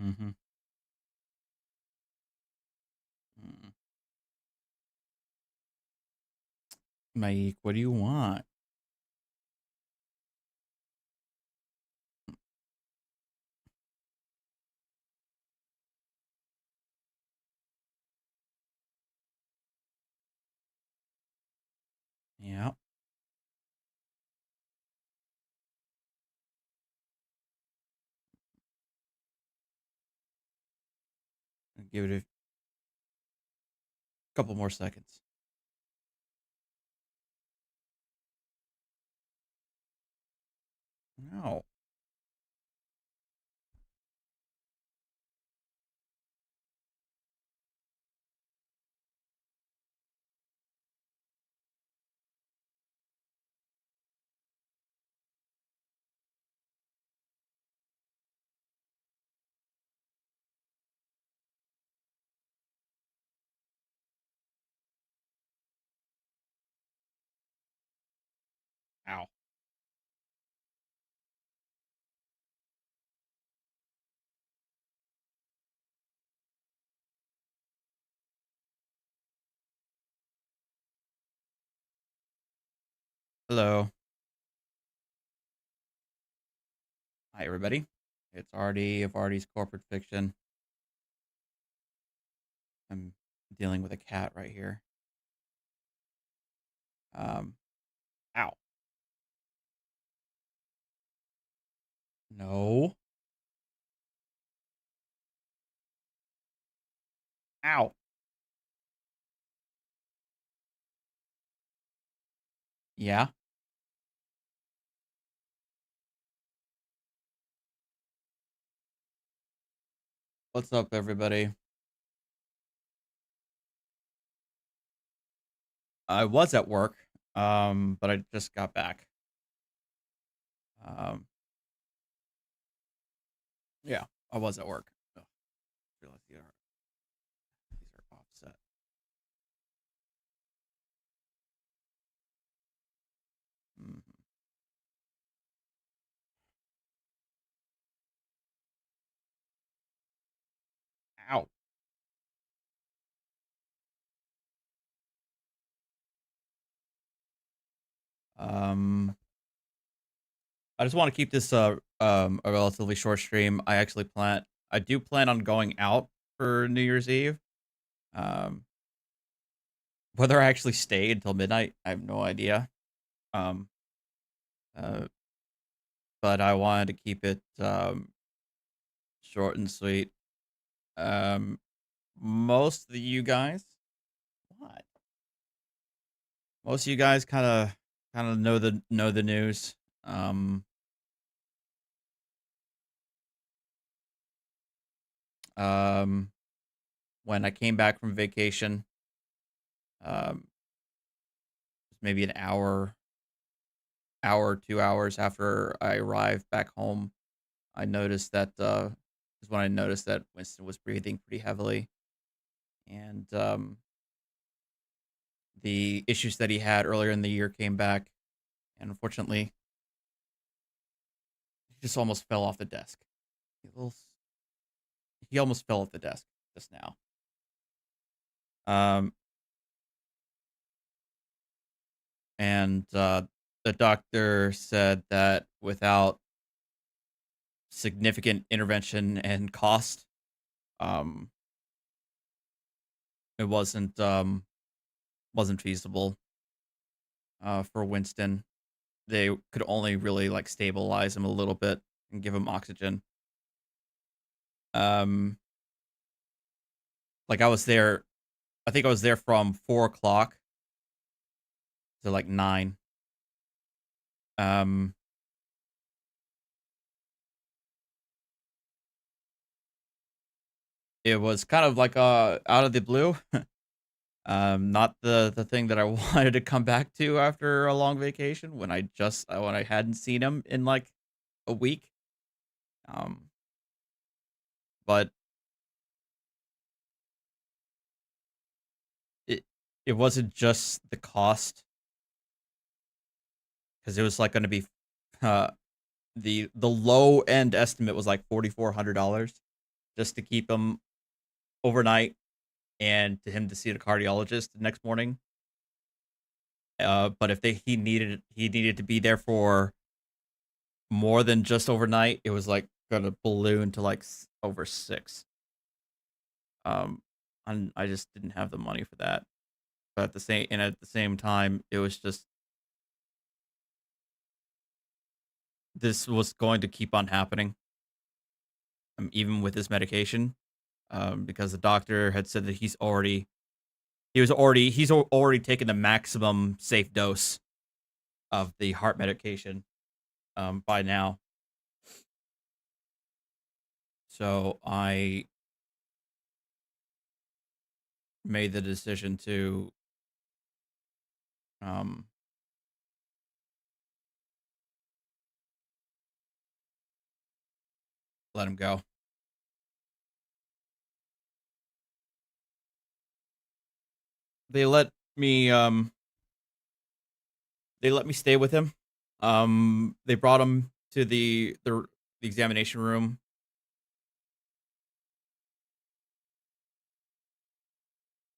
Mhm. Mm. Mike, what do you want? Yeah, give it a couple more seconds. No. Ow. Hello. Hi, everybody. It's Artie of Artie's Corporate Fiction. I'm dealing with a cat right here. Um, Ow. No. Ow. Yeah. What's up, everybody? I was at work, but I just got back. Um, yeah, I was at work. Ugh, I feel like these are offset. Mhm. Ow. Um, I just want to keep this a relatively short stream. I do plan on going out for New Year's Eve. Um, Whether I actually stay until midnight, I have no idea. Um, uh, but I wanted to keep it short and sweet. Um, most of you guys, what? Most of you guys kind of know the news. Um, um, when I came back from vacation, um, maybe an hour, 2 hours after I arrived back home, I noticed that is when I noticed that Winston was breathing pretty heavily, and the issues that he had earlier in the year came back, and unfortunately, he just almost fell off the desk. He, little, he almost fell off the desk just now. Um, and the doctor said that without significant intervention and cost, um, it wasn't feasible for Winston. They could only really like stabilize him a little bit and give him oxygen. Um, like I think I was there from 4 o'clock to like 9. Um, it was kind of like out of the blue. Not the thing that I wanted to come back to after a long vacation when I hadn't seen him in like a week. Um, but it it wasn't just the cost because it was like going to be uh the low end estimate was like $4,400. just to keep him overnight and to him to see the cardiologist the next morning. But if he needed to be there for more than just overnight, it was like gonna balloon to like over 6. Um, and I just didn't have the money for that. But at the same time, it was just this was going to keep on happening, even with his medication, because the doctor had said that he's already taken the maximum safe dose of the heart medication by now. So I made the decision to um, let him go. They let me um, they let me stay with him. They brought him to the examination room,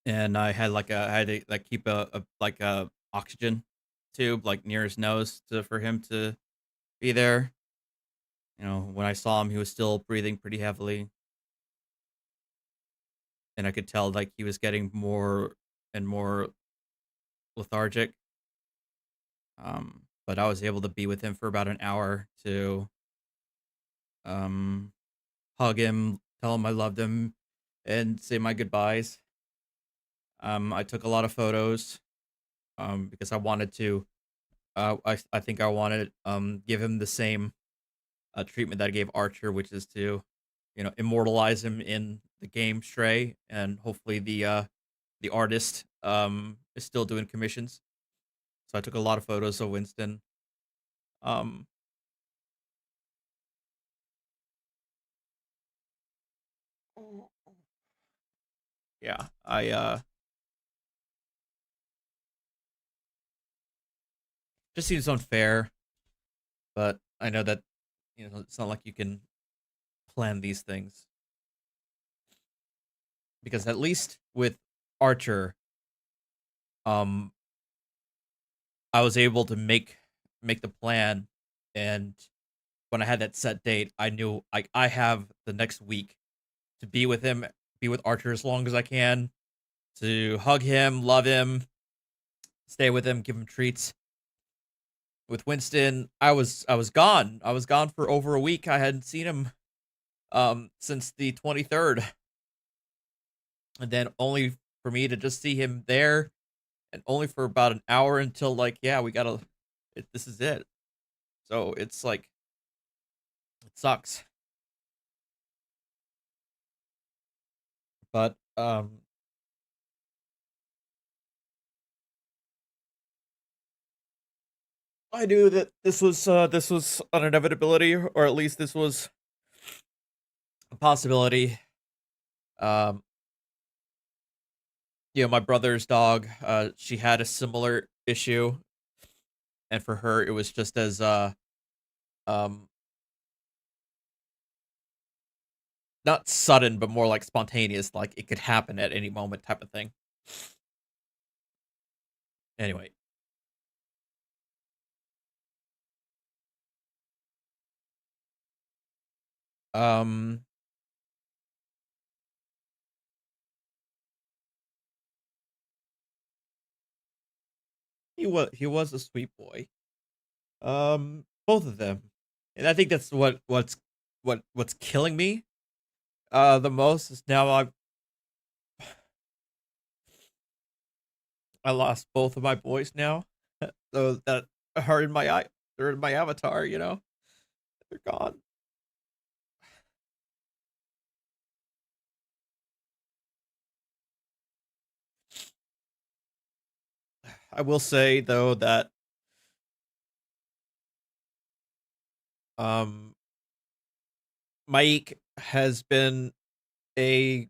and I had to like keep a oxygen tube like near his nose to for him to be there. You know, when I saw him, he was still breathing pretty heavily, and I could tell like he was getting more and more lethargic. But I was able to be with him for about an hour to um hug him, tell him I loved him, and say my goodbyes. I took a lot of photos because I wanted to. I think I wanted give him the same treatment that I gave Archer, which is to, immortalize him in the game Stray, and hopefully the artist is still doing commissions. So I took a lot of photos of Winston. Um, yeah, I just seems unfair, but I know that it's not like you can plan these things because at least with Archer, um, I was able to make the plan, and when I had that set date, I knew I have the next week to be with him, be with Archer as long as I can, to hug him, love him, stay with him, give him treats. With Winston, I was gone. I was gone for over a week. I hadn't seen him since the 23rd, and then only for me to just see him there, and only for about an hour until like, yeah, we gotta. This is it. So it's like it sucks, but I knew that this was an inevitability, or at least this was a possibility. Um, my brother's dog, she had a similar issue, and for her, it was just as um, not sudden, but more like spontaneous, like it could happen at any moment, type of thing. Anyway, um, he was a sweet boy. Both of them, and I think that's what's killing me the most is now I lost both of my boys now. So that are in my eye, they're in my avatar. They're gone. I will say though that um Mike has been a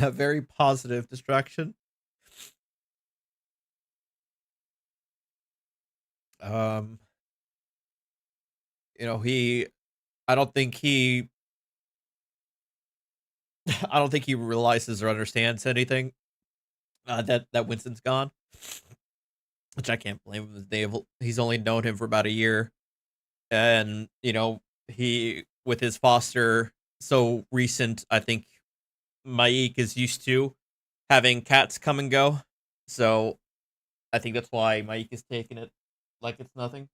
a very positive distraction. Um, he I don't think he I don't think he realizes or understands anything, that Winston's gone, which I can't blame him. He's only known him for about a year, and, he with his foster so recent, I think Maik is used to having cats come and go, so I think that's why Maik is taking it like it's nothing.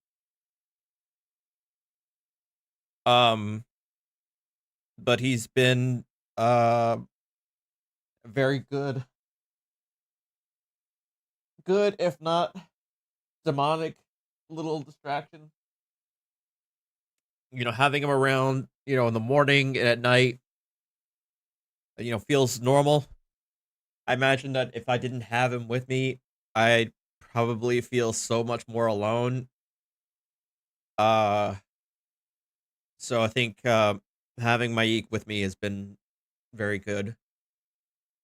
Um, but he's been, uh, very good, if not demonic little distraction. Having him around, in the morning and at night, feels normal. I imagine that if I didn't have him with me, I'd probably feel so much more alone. Uh, so I think having Maik with me has been very good.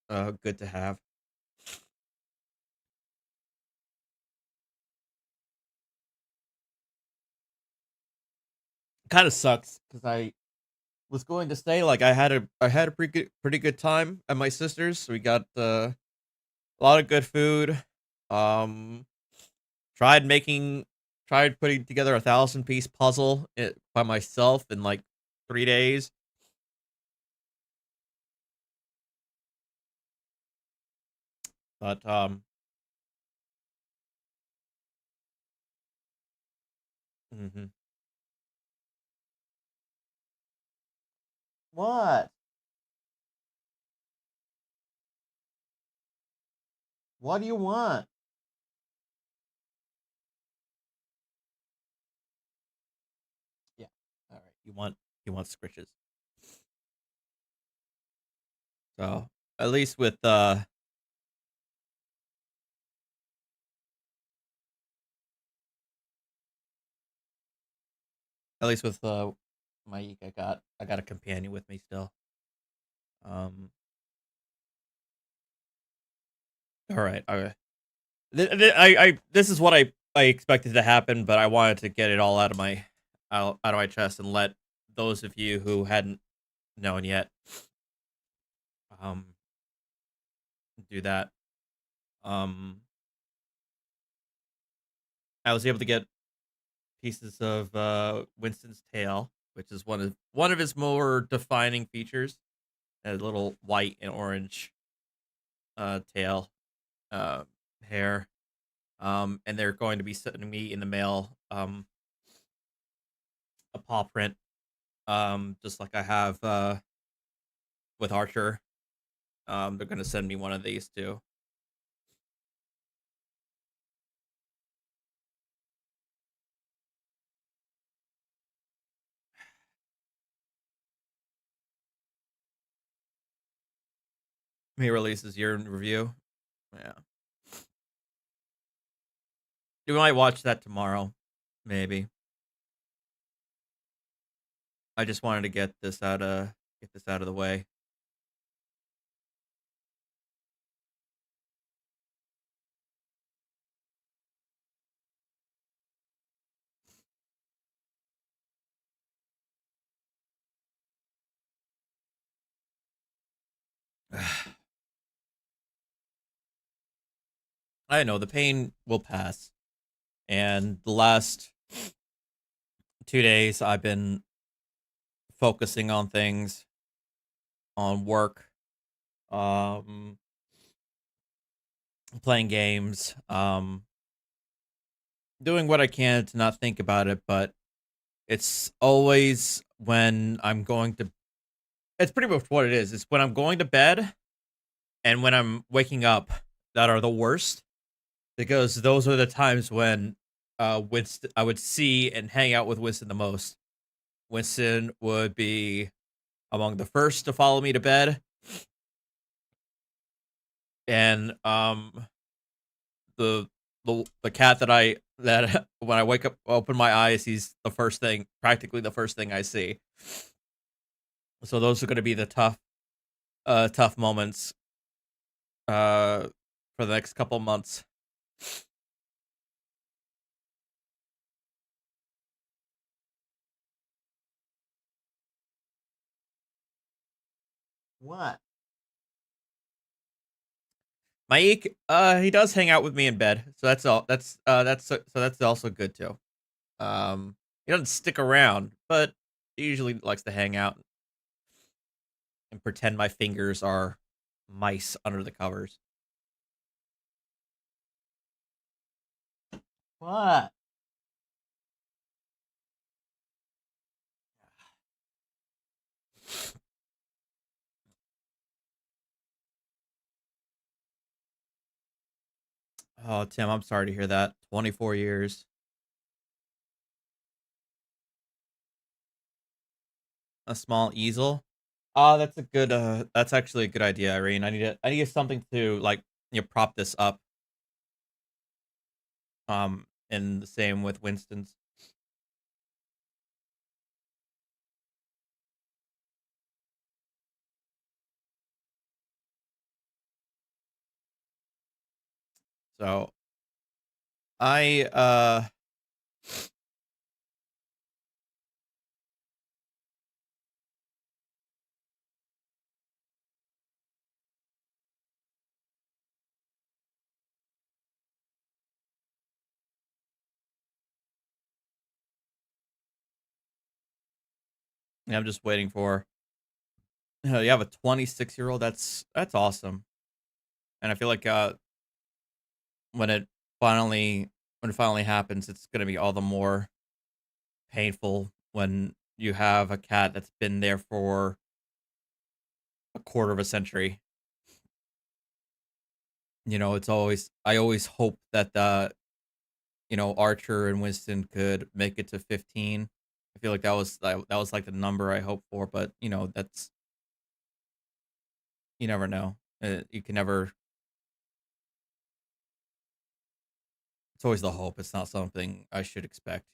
Good to have. Kind of sucks because I was going to say like I had a pretty good time at my sister's. So we got a lot of good food. Um, tried making, tried putting together a 1,000-piece puzzle by myself in like 3 days. But mhm. What? What do you want? Yeah. All right. You want scritches. So at least with Mike, I got a companion with me still. Um. All right. All right. This is what I expected to happen, but I wanted to get it all out of my chest and let those of you who hadn't known yet um do that. Um, I was able to get pieces of Winston's tail, which is one of his more defining features. A little white and orange tail, uh, hair. And they're going to be sending me in the mail a paw print, just like I have with Archer. They're going to send me one of these too. He releases year in review. Yeah, you might watch that tomorrow, maybe. I just wanted to get this out of the way. I know the pain will pass, and the last 2 days I've been focusing on things, on work, um, playing games, doing what I can to not think about it. But it's always when I'm going to. It's pretty much what it is. It's when I'm going to bed and when I'm waking up that are the worst because those are the times when Winston I would see and hang out with Winston the most. Winston would be among the first to follow me to bed, and the cat that when I wake up, open my eyes, he's practically the first thing I see. So those are going to be the tough moments uh for the next couple months. What? Mike, he does hang out with me in bed, so that's all. So that's also good too. He doesn't stick around, but he usually likes to hang out and pretend my fingers are mice under the covers. What? Oh, Tim, I'm sorry to hear that. 24 years. A small easel. Oh, that's a good. That's actually a good idea, Irene. I need something to like prop this up. And the same with Winston's. So I yeah, I'm just waiting for. You have a 26-year-old. That's awesome. And I feel like when it finally when it finally happens, it's gonna be all the more painful when you have a cat that's been there for a quarter of a century. It's always I always hope that Archer and Winston could make it to 15. I feel like that was like the number I hoped for, but that's you never know. You can never. It's always the hope. It's not something I should expect.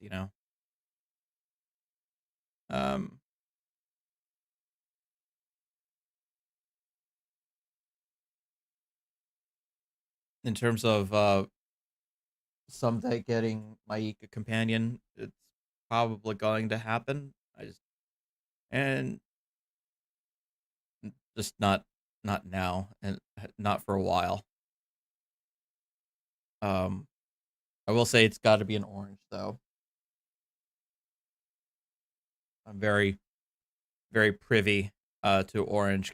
Um, in terms of someday getting my a companion, it's probably going to happen. I just and just not now and not for a while. Um, I will say it's got to be an orange though. I'm very privy to orange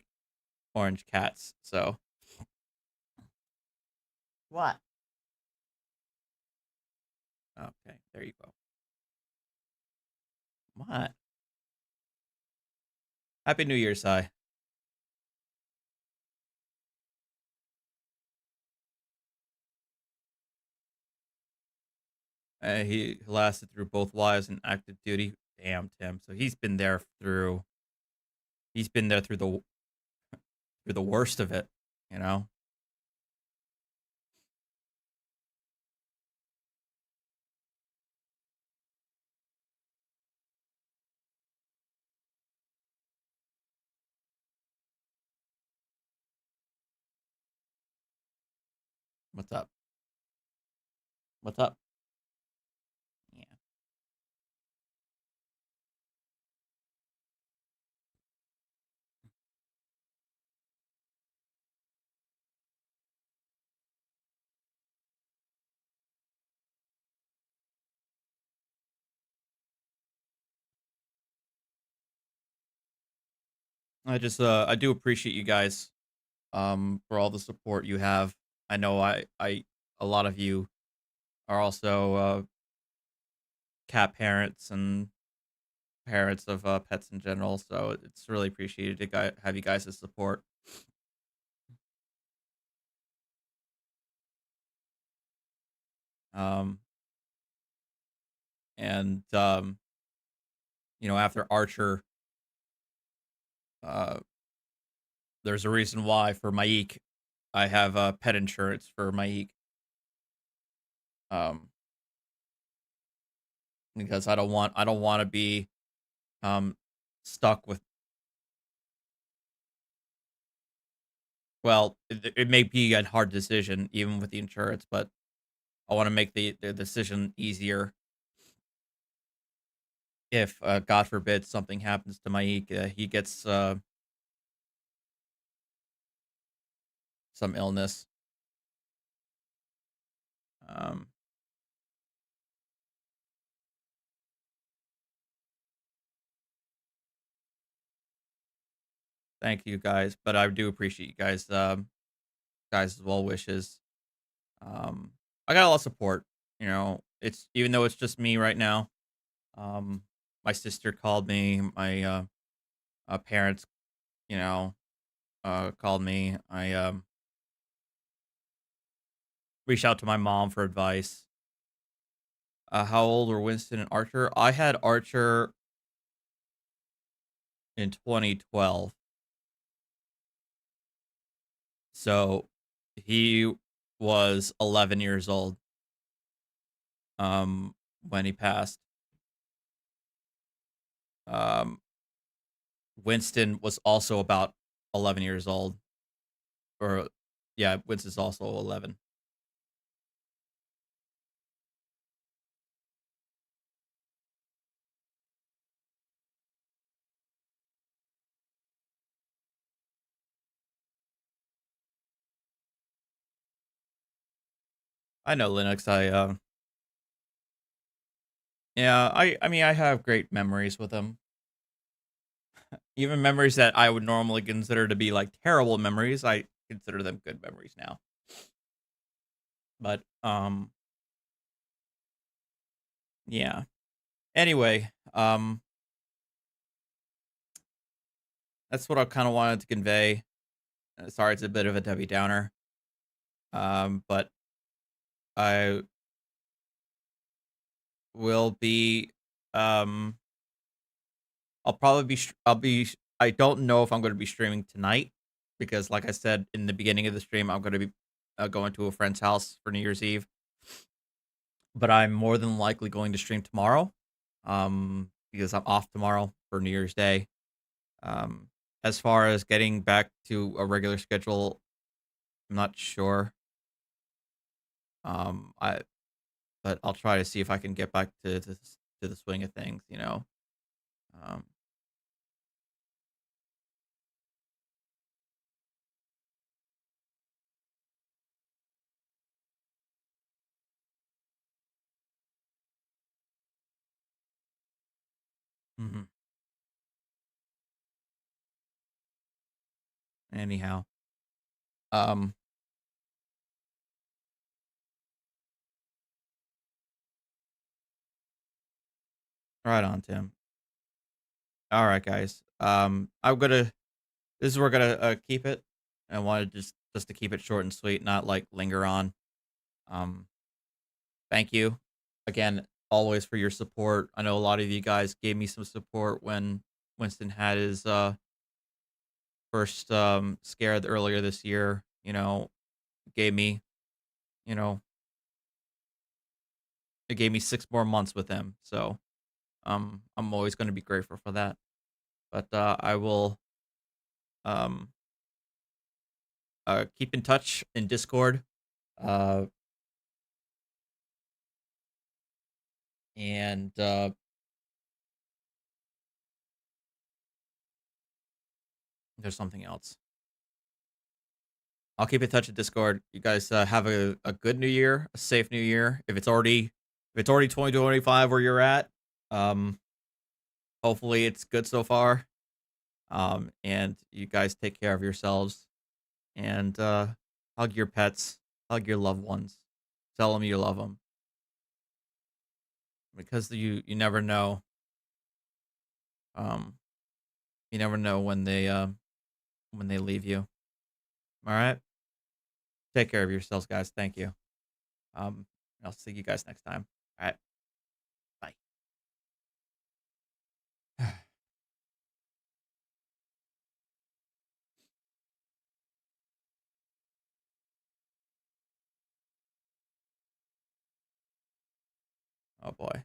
cats. So what? Okay, there you go. What? Happy New Year, Sai. He lasted through both lives and active duty. Damn, Tim. So he's been there through the worst of it. You know what's up? What's up? Yeah. I do appreciate you guys for all the support you have. I know I a lot of you are also cat parents and parents of pets in general, so it's really appreciated to have you guys' support. Um, and after Archer, uh, there's a reason why for Maik, I have pet insurance for Maik. Um, because I don't want to be um stuck with. Well, it may be a hard decision even with the insurance, but I want to make the decision easier if God forbid something happens to Maik. He gets some illness. Um, Thank you guys, but I do appreciate you guys' well wishes. Um, I got a lot of support. It's even though it's just me right now. Um, my sister called me. My parents, you know, called me. I reached out to my mom for advice. How old were Winston and Archer? I had Archer in 2012, so he was 11 years old when he passed. Um, Winston was also about 11 years old, or yeah, Winston's also 11. I know Linux. Yeah, I mean, I have great memories with him. Even memories that I would normally consider to be like terrible memories, I consider them good memories now. But yeah. Anyway, that's what I kind of wanted to convey. Sorry, it's a bit of a Debbie Downer. But I will be um I'll probably be I don't know if I'm going to be streaming tonight because like I said in the beginning of the stream, I'm going to be going to a friend's house for New Year's Eve, but I'm more than likely going to stream tomorrow. Because I'm off tomorrow for New Year's Day. Um as far as getting back to a regular schedule, I'm not sure. I But I'll try to see if I can get back to the swing of things. Um, mhm. Anyhow, um, right on, Tim. All right, guys. I'm gonna. This is where we're gonna keep it. I wanted just to keep it short and sweet, not like linger on. Um, Thank you again, always for your support. I know a lot of you guys gave me some support when Winston had his first scare earlier this year. Gave me, you know, it gave me 6 more months with him. So I'm always going to be grateful for that. But I will um keep in touch in Discord. Uh, and there's something else. I'll keep in touch with Discord. You guys have a good new year, a safe new year. If it's already 2025 where you're at, um, hopefully it's good so far. And you guys take care of yourselves and hug your pets, hug your loved ones, tell them you love them because you never know. Um, you never know when they leave you. All right, take care of yourselves, guys. Thank you. I'll see you guys next time. All right, bye. Oh boy.